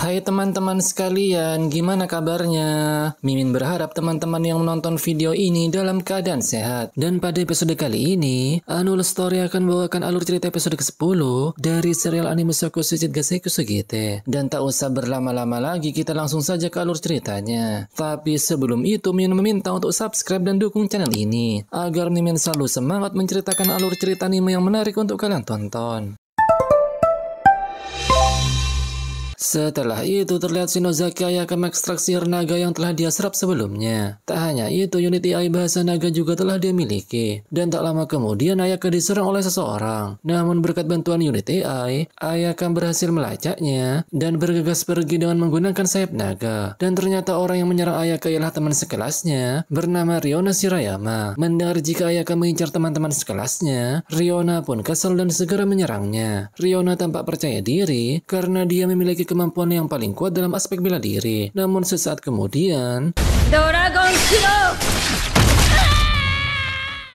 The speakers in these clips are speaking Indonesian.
Hai teman-teman sekalian, gimana kabarnya? Mimin berharap teman-teman yang menonton video ini dalam keadaan sehat. Dan pada episode kali ini, Anul Story akan membawakan alur cerita episode ke-10 dari serial anime Sokushichi Gasei Kusugite. Dan tak usah berlama-lama lagi, kita langsung saja ke alur ceritanya. Tapi sebelum itu, Mimin meminta untuk subscribe dan dukung channel ini, agar Mimin selalu semangat menceritakan alur cerita anime yang menarik untuk kalian tonton. Setelah itu terlihat Shinozaki Ayaka mengekstraksi sihir naga yang telah dia serap sebelumnya. Tak hanya itu, unit AI bahasa naga juga telah dia miliki. Dan tak lama kemudian Ayaka diserang oleh seseorang. Namun berkat bantuan unit AI, Ayaka berhasil melacaknya dan bergegas pergi dengan menggunakan sayap naga. Dan ternyata orang yang menyerang Ayaka ialah teman sekelasnya bernama Riona Shirayama. Mendengar jika Ayaka mengincar teman-teman sekelasnya, Riona pun kesal dan segera menyerangnya. Riona tampak percaya diri karena dia memiliki kemampuan yang paling kuat dalam aspek bela diri. Namun sesaat kemudian, Dragon Claw!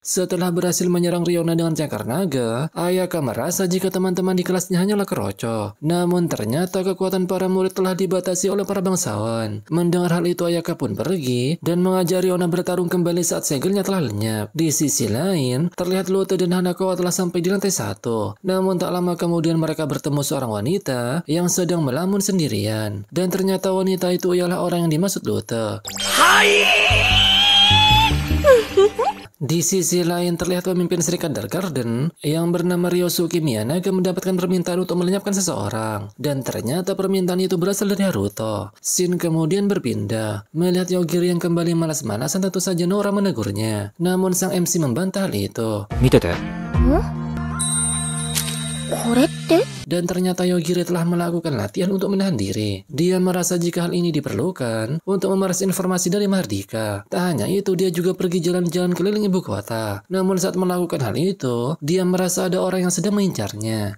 Setelah berhasil menyerang Riona dengan cakar naga, Ayaka merasa jika teman-teman di kelasnya hanyalah keroco. Namun ternyata kekuatan para murid telah dibatasi oleh para bangsawan. Mendengar hal itu, Ayaka pun pergi dan mengajak Riona bertarung kembali saat segelnya telah lenyap. Di sisi lain, terlihat Lute dan Hanakawa telah sampai di lantai 1. Namun tak lama kemudian mereka bertemu seorang wanita yang sedang melamun sendirian. Dan ternyata wanita itu ialah orang yang dimaksud Lute. Hai! Di sisi lain terlihat pemimpin Serikat Dark Garden yang bernama Ryosuke Miyanaga mendapatkan permintaan untuk melenyapkan seseorang. Dan ternyata permintaan itu berasal dari Haruto. Shin kemudian berpindah. Melihat Yogiri yang kembali malas-malasan, tentu saja Nora menegurnya. Namun sang MC membantah hal itu. Mitete. Dan ternyata Yogiri telah melakukan latihan untuk menahan diri. Dia merasa jika hal ini diperlukan untuk memeras informasi dari Mahardika. Tak hanya itu, dia juga pergi jalan-jalan keliling ibu kota. Namun saat melakukan hal itu, dia merasa ada orang yang sedang mengincarnya.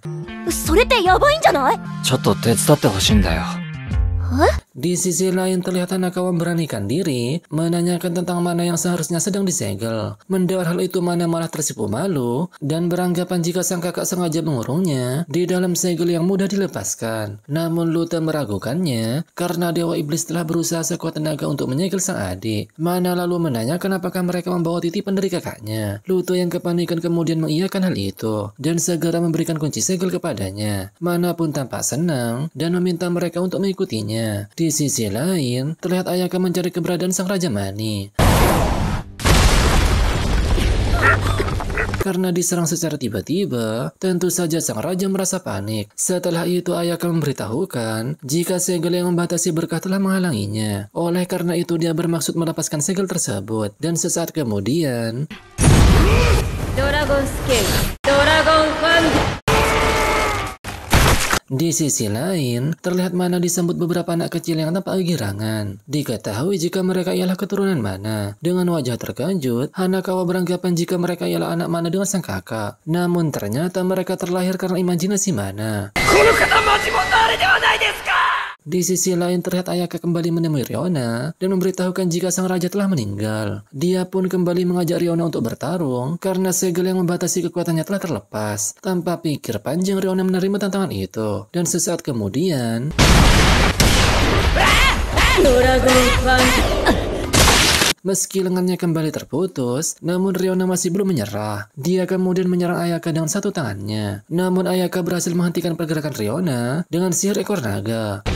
Di sisi lain terlihat Hanakawa memberanikan diri menanyakan tentang mana yang seharusnya sedang disegel. Mendengar hal itu, Mana malah tersipu malu dan beranggapan jika sang kakak sengaja mengurungnya di dalam segel yang mudah dilepaskan. Namun Lute meragukannya karena Dewa Iblis telah berusaha sekuat tenaga untuk menyegel sang adik. Mana lalu menanyakan apakah mereka membawa titipan dari kakaknya. Lute yang kepanikan kemudian mengiyakan hal itu dan segera memberikan kunci segel kepadanya. Mana pun tampak senang dan meminta mereka untuk mengikutinya. Di sisi lain, terlihat Ayaka mencari keberadaan sang Raja Mani. Karena diserang secara tiba-tiba, tentu saja sang raja merasa panik. Setelah itu Ayaka memberitahukan jika segel yang membatasi berkah telah menghalanginya. Oleh karena itu dia bermaksud melepaskan segel tersebut. Dan sesaat kemudian, Dragon Scale, Dragon Fund. Di sisi lain, terlihat Mana disambut beberapa anak kecil yang tampak kegirangan. Diketahui jika mereka ialah keturunan Mana. Dengan wajah terkejut, Hanakawa beranggapan jika mereka ialah anak Mana dengan sang kakak. Namun ternyata mereka terlahir karena imajinasi Mana. Di sisi lain terlihat Ayaka kembali menemui Riona dan memberitahukan jika sang raja telah meninggal. Dia pun kembali mengajak Riona untuk bertarung karena segel yang membatasi kekuatannya telah terlepas. Tanpa pikir panjang, Riona menerima tantangan itu. Dan sesaat kemudian, meski lengannya kembali terputus, namun Riona masih belum menyerah. Dia kemudian menyerang Ayaka dengan satu tangannya. Namun Ayaka berhasil menghentikan pergerakan Riona dengan sihir ekor naga.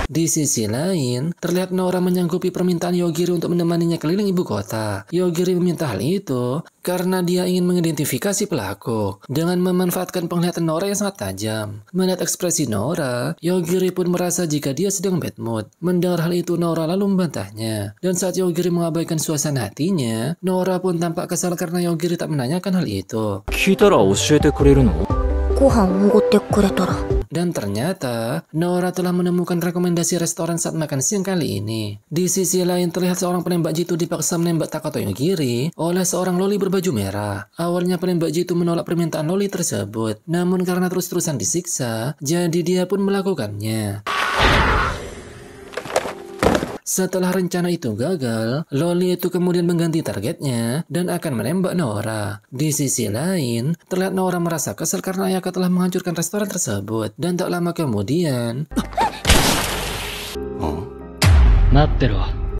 Di sisi lain, terlihat Nora menyanggupi permintaan Yogiri untuk menemaninya keliling ibu kota. Yogiri meminta hal itu karena dia ingin mengidentifikasi pelaku dengan memanfaatkan penglihatan Nora yang sangat tajam. Melihat ekspresi Nora, Yogiri pun merasa jika dia sedang bad mood. Mendengar hal itu, Nora lalu membantahnya. Dan saat Yogiri mengabaikan suasana hatinya, Nora pun tampak kesal karena Yogiri tak menanyakan hal itu. Dan ternyata, Nora telah menemukan rekomendasi restoran saat makan siang kali ini. Di sisi lain terlihat seorang penembak jitu dipaksa menembak Takato Yogiri oleh seorang loli berbaju merah. Awalnya penembak jitu menolak permintaan loli tersebut. Namun karena terus-terusan disiksa, jadi dia pun melakukannya. Setelah rencana itu gagal, Loli itu kemudian mengganti targetnya dan akan menembak Nora. Di sisi lain, terlihat Nora merasa kesal karena Ayaka telah menghancurkan restoran tersebut. Dan tak lama kemudian,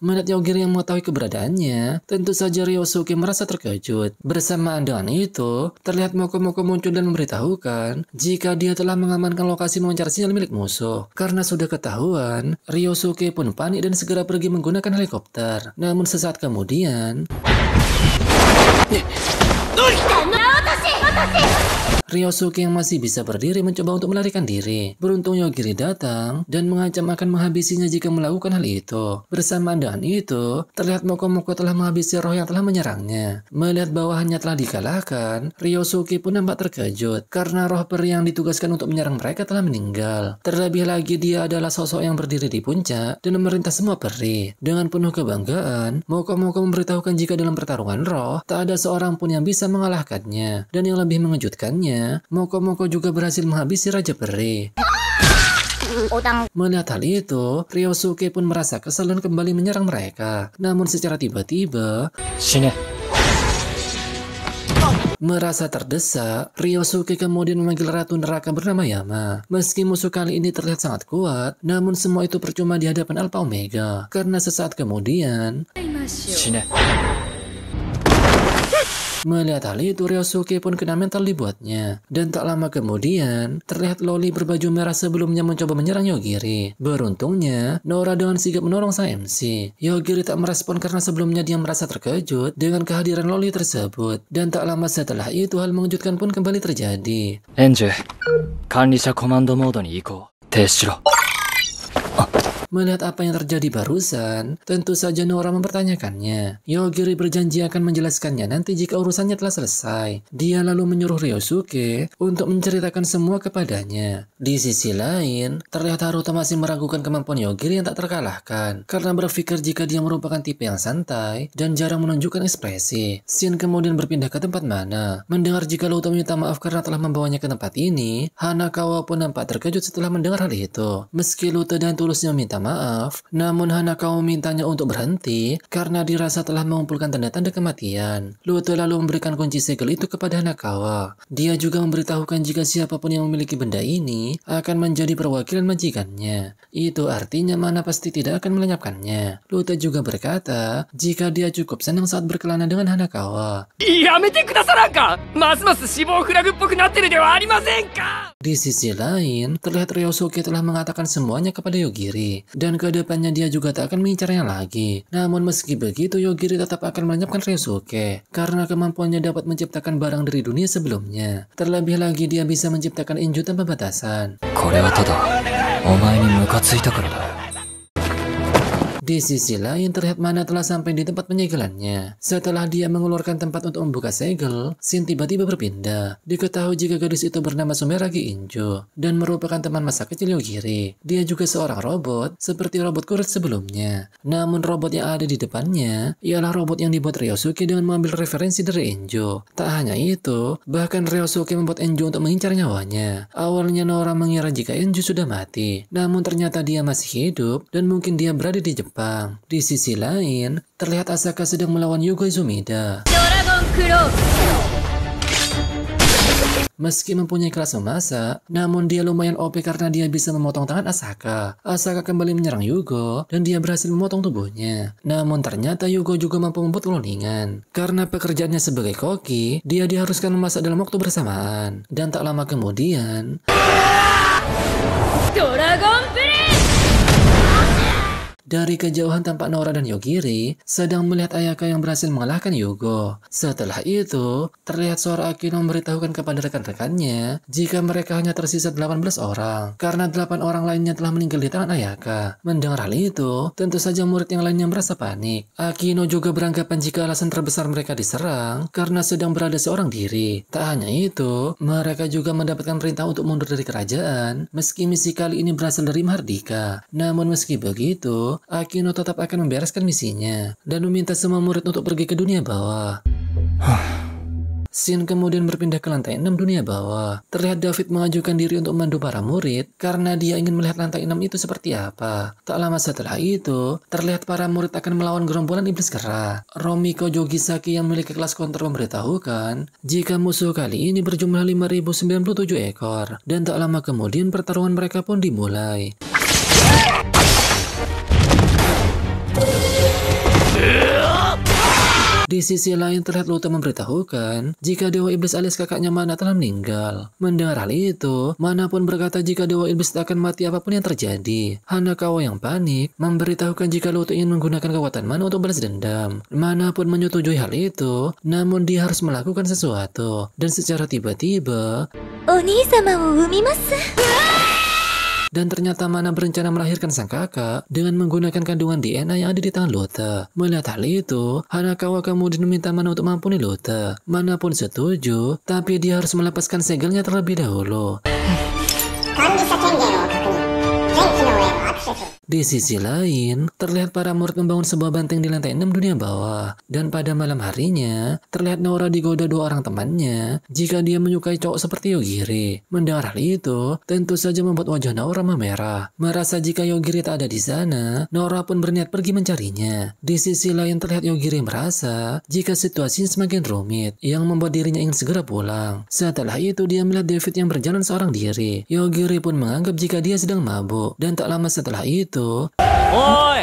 melihat Yogiri yang mengetahui keberadaannya, tentu saja Ryosuke merasa terkejut. Bersamaan dengan itu, terlihat Mokomoko muncul dan memberitahukan jika dia telah mengamankan lokasi memancar sinyal milik musuh. Karena sudah ketahuan, Ryosuke pun panik dan segera pergi menggunakan helikopter. Namun sesaat kemudian, Ryosuke yang masih bisa berdiri mencoba untuk melarikan diri. Beruntung Yogiri datang dan mengancam akan menghabisinya jika melakukan hal itu. Bersamaan dengan itu, terlihat Mokomoko telah menghabisi roh yang telah menyerangnya. Melihat bawahannya telah dikalahkan, Ryosuke pun nampak terkejut karena roh peri yang ditugaskan untuk menyerang mereka telah meninggal. Terlebih lagi dia adalah sosok yang berdiri di puncak dan memerintah semua peri. Dengan penuh kebanggaan, Mokomoko memberitahukan jika dalam pertarungan roh, tak ada seorang pun yang bisa mengalahkannya. Dan yang lebih mengejutkannya, Mokomoko juga berhasil menghabisi Raja Peri. Melihat hal itu, Ryosuke pun merasa kesal dan kembali menyerang mereka. Namun secara tiba-tiba, merasa terdesak, Ryosuke kemudian memanggil Ratu Neraka bernama Yama. Meski musuh kali ini terlihat sangat kuat, namun semua itu percuma di hadapan Alpha Omega. Karena sesaat kemudian, melihat hal itu, Ryosuke pun kena mental dibuatnya. Dan tak lama kemudian, terlihat Loli berbaju merah sebelumnya mencoba menyerang Yogiri. Beruntungnya, Nora dengan sigap menolong sang MC. Yogiri tak merespon karena sebelumnya dia merasa terkejut dengan kehadiran Loli tersebut. Dan tak lama setelah itu, hal mengejutkan pun kembali terjadi. Enju, Kanrisha Komando Mode ni ikou. Teishiro. Melihat apa yang terjadi barusan, tentu saja Nora mempertanyakannya. Yogiri berjanji akan menjelaskannya nanti jika urusannya telah selesai. Dia lalu menyuruh Ryosuke untuk menceritakan semua kepadanya. Di sisi lain, terlihat Haruto masih meragukan kemampuan Yogiri yang tak terkalahkan, karena berpikir jika dia merupakan tipe yang santai dan jarang menunjukkan ekspresi. Shin kemudian berpindah ke tempat mana. Mendengar jika Luto meminta maaf karena telah membawanya ke tempat ini, Hanakawa pun nampak terkejut setelah mendengar hal itu. Meski Luto dan tulusnya minta maaf, namun Hanakawa mintanya untuk berhenti karena dirasa telah mengumpulkan tanda-tanda kematian. Luto lalu memberikan kunci segel itu kepada Hanakawa. Dia juga memberitahukan jika siapapun yang memiliki benda ini akan menjadi perwakilan majikannya. Itu artinya mana pasti tidak akan melenyapkannya. Luto juga berkata jika dia cukup senang saat berkelana dengan Hanakawa. Di sisi lain, terlihat Ryosuke telah mengatakan semuanya kepada Yogiri. Dan kedepannya dia juga tak akan mengincarnya lagi. Namun meski begitu, Yogiri tetap akan melenyapkan Ryosuke karena kemampuannya dapat menciptakan barang dari dunia sebelumnya. Terlebih lagi dia bisa menciptakan Inju tanpa batasan. Di sisi lain, terlihat Mana telah sampai di tempat penyegelannya. Setelah dia mengeluarkan tempat untuk membuka segel, Shin tiba-tiba berpindah. Diketahui jika gadis itu bernama Sumeragi Inju dan merupakan teman masa kecil Yogiri. Dia juga seorang robot, seperti robot kuret sebelumnya. Namun robot yang ada di depannya ialah robot yang dibuat Ryosuke dengan mengambil referensi dari Inju. Tak hanya itu, bahkan Ryosuke membuat Inju untuk mengincar nyawanya. Awalnya Nora mengira jika Inju sudah mati, namun ternyata dia masih hidup dan mungkin dia berada di Jepang. Di sisi lain, terlihat Asaka sedang melawan Yugo Izumida. Meski mempunyai kelas memasak, namun dia lumayan OP karena dia bisa memotong tangan Asaka. Asaka kembali menyerang Yugo dan dia berhasil memotong tubuhnya. Namun ternyata Yugo juga mampu membuat perundingan. Karena pekerjaannya sebagai koki, dia diharuskan memasak dalam waktu bersamaan. Dan tak lama kemudian, dari kejauhan tampak Nora dan Yogiri sedang melihat Ayaka yang berhasil mengalahkan Yugo. Setelah itu, terlihat suara Akino memberitahukan kepada rekan-rekannya jika mereka hanya tersisa 18 orang, karena 8 orang lainnya telah meninggal di tangan Ayaka. Mendengar hal itu, tentu saja murid yang lainnya merasa panik. Akino juga beranggapan jika alasan terbesar mereka diserang karena sedang berada seorang diri. Tak hanya itu, mereka juga mendapatkan perintah untuk mundur dari kerajaan, meski misi kali ini berasal dari Mahardika. Namun meski begitu, Akino tetap akan membereskan misinya dan meminta semua murid untuk pergi ke dunia bawah. Scene kemudian berpindah ke lantai 6 dunia bawah. Terlihat David mengajukan diri untuk memandu para murid karena dia ingin melihat lantai 6 itu seperti apa. Tak lama setelah itu, terlihat para murid akan melawan gerombolan iblis kera. Romiko Jogisaki yang memiliki kelas counter memberitahukan jika musuh kali ini berjumlah 5097 ekor. Dan tak lama kemudian pertarungan mereka pun dimulai. Di sisi lain terlihat Luta memberitahukan jika Dewa Iblis alias kakaknya Mana telah meninggal. Mendengar hal itu, Mana pun berkata jika Dewa Iblis tak akan mati apapun yang terjadi. Hanakawa yang panik memberitahukan jika Luta ingin menggunakan kekuatan Mana untuk balas dendam. Mana pun menyetujui hal itu, namun dia harus melakukan sesuatu. Dan secara tiba-tiba, dan ternyata Mana berencana melahirkan sang kakak dengan menggunakan kandungan DNA yang ada di tangan Luta. Melihat hal itu, Hanakawa kemudian meminta Mana untuk mengampuni Luta. Mana pun setuju, tapi dia harus melepaskan segelnya terlebih dahulu. Di sisi lain, terlihat para murid membangun sebuah benteng di lantai 6 dunia bawah. Dan pada malam harinya, terlihat Nora digoda dua orang temannya jika dia menyukai cowok seperti Yogiri. Mendengar hal itu, tentu saja membuat wajah Nora memerah. Merasa jika Yogiri tak ada di sana, Nora pun berniat pergi mencarinya. Di sisi lain terlihat Yogiri merasa jika situasinya semakin rumit, yang membuat dirinya ingin segera pulang. Setelah itu dia melihat David yang berjalan seorang diri. Yogiri pun menganggap jika dia sedang mabuk. Dan tak lama setelah itu, Oi!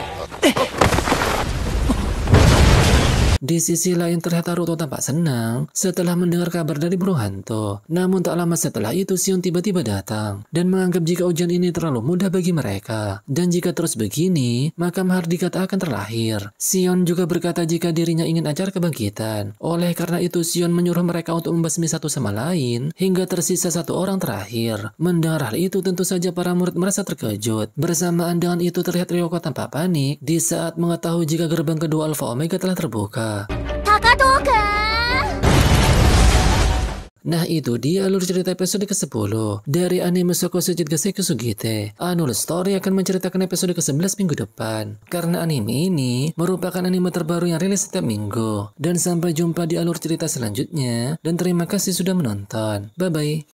di sisi lain terlihat Haruto tampak senang setelah mendengar kabar dari burung hantu. Namun tak lama setelah itu Shion tiba-tiba datang dan menganggap jika ujian ini terlalu mudah bagi mereka. Dan jika terus begini, maka Mahardika tak akan terlahir. Shion juga berkata jika dirinya ingin acara kebangkitan. Oleh karena itu Shion menyuruh mereka untuk membasmi satu sama lain hingga tersisa satu orang terakhir. Mendengar hal itu tentu saja para murid merasa terkejut. Bersamaan dengan itu terlihat Ryoko tampak panik di saat mengetahui jika gerbang kedua Alpha Omega telah terbuka. Nah itu dia alur cerita episode ke-10 dari anime Sokosu Jitgaseki Sugite. Annual Story akan menceritakan episode ke-11 minggu depan. Karena anime ini merupakan anime terbaru yang rilis setiap minggu. Dan sampai jumpa di alur cerita selanjutnya. Dan terima kasih sudah menonton. Bye bye.